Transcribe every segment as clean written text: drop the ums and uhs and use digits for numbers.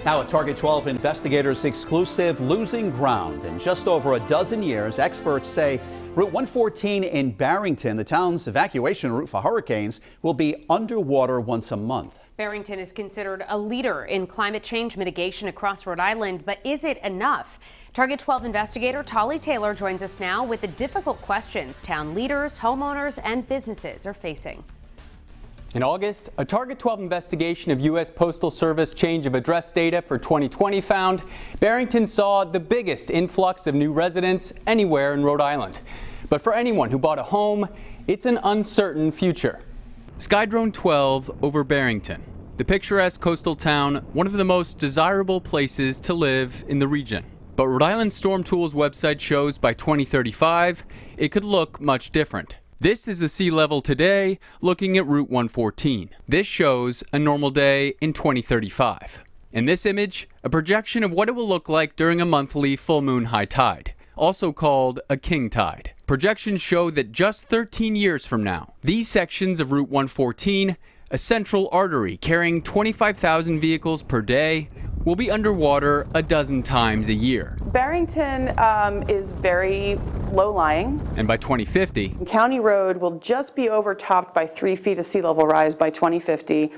Now, a Target 12 investigators exclusive losing ground. In just over a dozen years, experts say Route 114 in Barrington, the town's evacuation route for hurricanes, will be underwater once a month. Barrington is considered a leader in climate change mitigation across Rhode Island, but is it enough? Target 12 investigator Tolly Taylor joins us now with the difficult questions town leaders, homeowners, and businesses are facing. In August, a Target 12 investigation of U.S. Postal Service change of address data for 2020 found Barrington saw the biggest influx of new residents anywhere in Rhode Island. But for anyone who bought a home, it's an uncertain future. Skydrone 12 over Barrington, the picturesque coastal town, one of the most desirable places to live in the region. But Rhode Island Storm Tools website shows by 2035, it could look much different. This is the sea level today, looking at Route 114. This shows a normal day in 2035. In this image, a projection of what it will look like during a monthly full moon high tide, also called a king tide. Projections show that just 13 years from now, these sections of Route 114, a central artery carrying 25,000 vehicles per day, will be underwater a dozen times a year. Barrington is very low-lying. And by 2050, County Road will just be overtopped by 3 feet of sea level rise by 2050.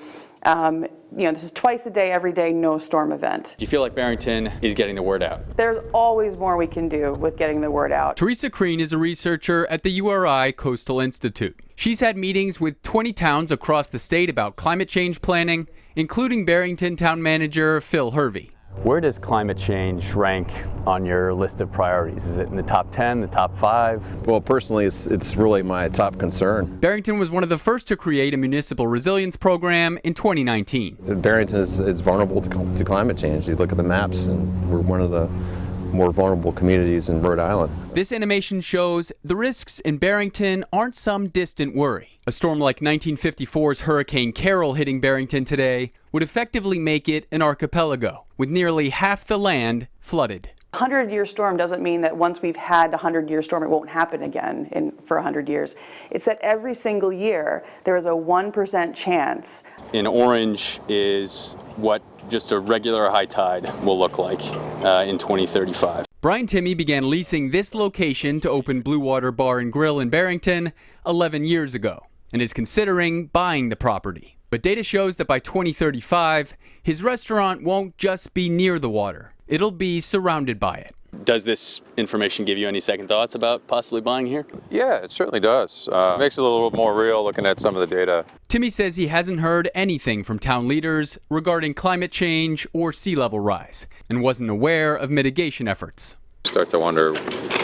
This is twice a day, every day, no storm event. Do you feel like Barrington is getting the word out? There's always more we can do with getting the word out. Teresa Crean is a researcher at the URI Coastal Institute. She's had meetings with 20 towns across the state about climate change planning, including Barrington Town Manager Phil Hervey. Where does climate change rank on your list of priorities? Is it in the top 10, the top 5? Well, personally, it's really my top concern. Barrington was one of the first to create a municipal resilience program in 2019. Barrington is vulnerable to climate change. You look at the maps, and we're one of the more vulnerable communities in Rhode Island. This animation shows the risks in Barrington aren't some distant worry. A storm like 1954's Hurricane Carol hitting Barrington today would effectively make it an archipelago, with nearly half the land flooded. 100-year storm doesn't mean that once we've had a 100-year storm, it won't happen again for 100 years. It's that every single year there is a 1% chance. In orange is what just a regular high tide will look like in 2035. Brian Timmy began leasing this location to open Blue Water Bar and Grill in Barrington 11 years ago and is considering buying the property. But data shows that by 2035, his restaurant won't just be near the water. It'll be surrounded by it. Does this information give you any second thoughts about possibly buying here? Yeah, it certainly does. Makes it a little more real looking at some of the data. Timmy says he hasn't heard anything from town leaders regarding climate change or sea level rise and wasn't aware of mitigation efforts. Start to wonder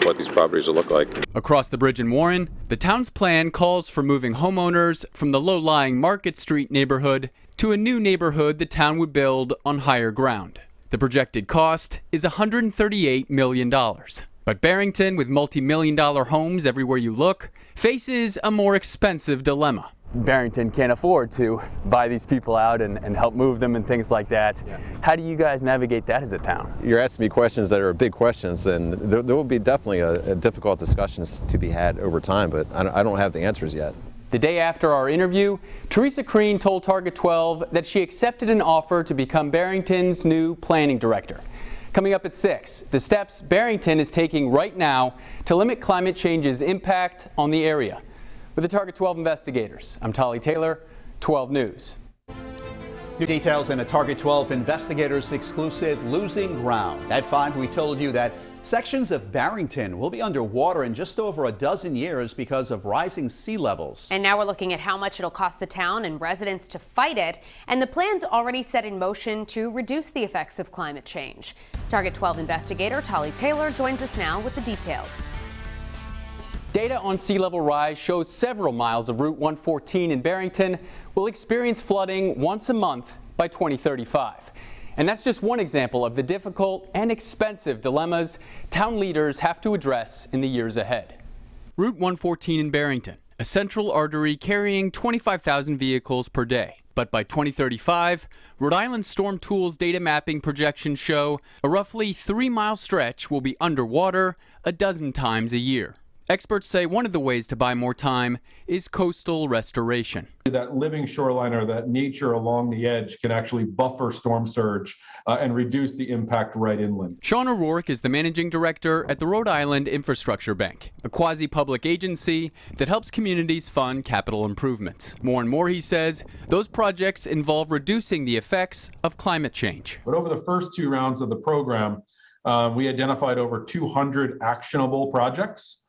what these properties will look like. Across the bridge in Warren, the town's plan calls for moving homeowners from the low-lying Market Street neighborhood to a new neighborhood the town would build on higher ground. The projected cost is $138 million. But Barrington, with multi-million-dollar homes everywhere you look, faces a more expensive dilemma. Barrington can't afford to buy these people out and help move them and things like that. Yeah. How do you guys navigate that as a town? You're asking me questions that are big questions, and there will be definitely a difficult discussions to be had over time, but I don't have the answers yet. The day after our interview, Teresa Crean told Target 12 that she accepted an offer to become Barrington's new planning director. Coming up at 6, the steps Barrington is taking right now to limit climate change's impact on the area. With the Target 12 investigators, I'm Tolly Taylor, 12 News. New details in a Target 12 investigators exclusive losing ground. At 5, we told you that sections of Barrington will be underwater in just over a dozen years because of rising sea levels. And now we're looking at how much it'll cost the town and residents to fight it, and the plans already set in motion to reduce the effects of climate change. Target 12 investigator Tolly Taylor joins us now with the details. Data on sea level rise shows several miles of Route 114 in Barrington will experience flooding once a month by 2035. And that's just one example of the difficult and expensive dilemmas town leaders have to address in the years ahead. Route 114 in Barrington, a central artery carrying 25,000 vehicles per day. But by 2035, Rhode Island Storm Tools data mapping projections show a roughly 3-mile stretch will be underwater a dozen times a year. Experts say one of the ways to buy more time is coastal restoration. That living shoreline or that nature along the edge can actually buffer storm surge and reduce the impact right inland. Sean O'Rourke is the managing director at the Rhode Island Infrastructure Bank, a quasi-public agency that helps communities fund capital improvements. More and more, he says, those projects involve reducing the effects of climate change. But over the first 2 rounds of the program, we identified over 200 actionable projects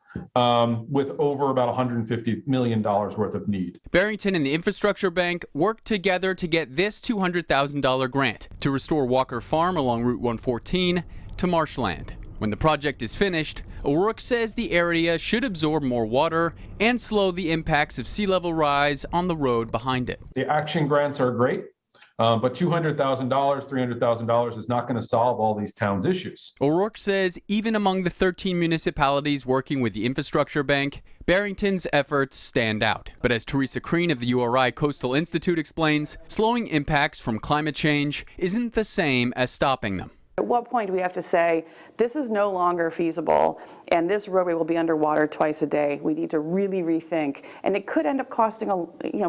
with over about $150 million worth of need. Barrington and the Infrastructure Bank worked together to get this $200,000 grant to restore Walker Farm along Route 114 to marshland. When the project is finished, O'Rourke says the area should absorb more water and slow the impacts of sea level rise on the road behind it. The action grants are great. But $200,000, $300,000 is not going to solve all these towns' issues. O'Rourke says even among the 13 municipalities working with the Infrastructure Bank, Barrington's efforts stand out. But as Teresa Crean of the URI Coastal Institute explains, slowing impacts from climate change isn't the same as stopping them. At what point do we have to say, this is no longer feasible, and this roadway will be underwater twice a day? We need to really rethink, and it could end up costing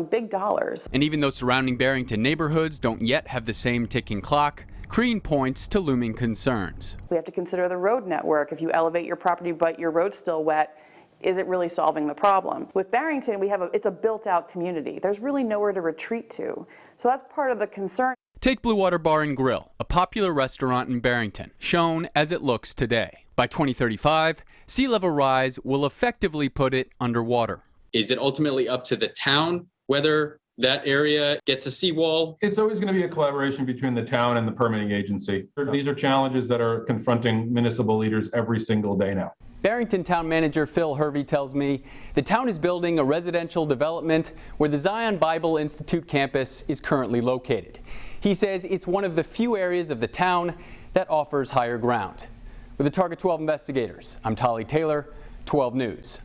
big dollars. And even though surrounding Barrington neighborhoods don't yet have the same ticking clock, Crean points to looming concerns. We have to consider the road network. If you elevate your property but your road's still wet, is it really solving the problem? With Barrington, it's a built-out community. There's really nowhere to retreat to. So that's part of the concern. Take Blue Water Bar and Grill, a popular restaurant in Barrington, shown as it looks today. By 2035, sea level rise will effectively put it underwater. Is it ultimately up to the town whether that area gets a seawall? It's always going to be a collaboration between the town and the permitting agency. These are challenges that are confronting municipal leaders every single day now. Barrington Town Manager Phil Hervey tells me the town is building a residential development where the Zion Bible Institute campus is currently located. He says it's one of the few areas of the town that offers higher ground. With the Target 12 investigators, I'm Tolly Taylor, 12 News.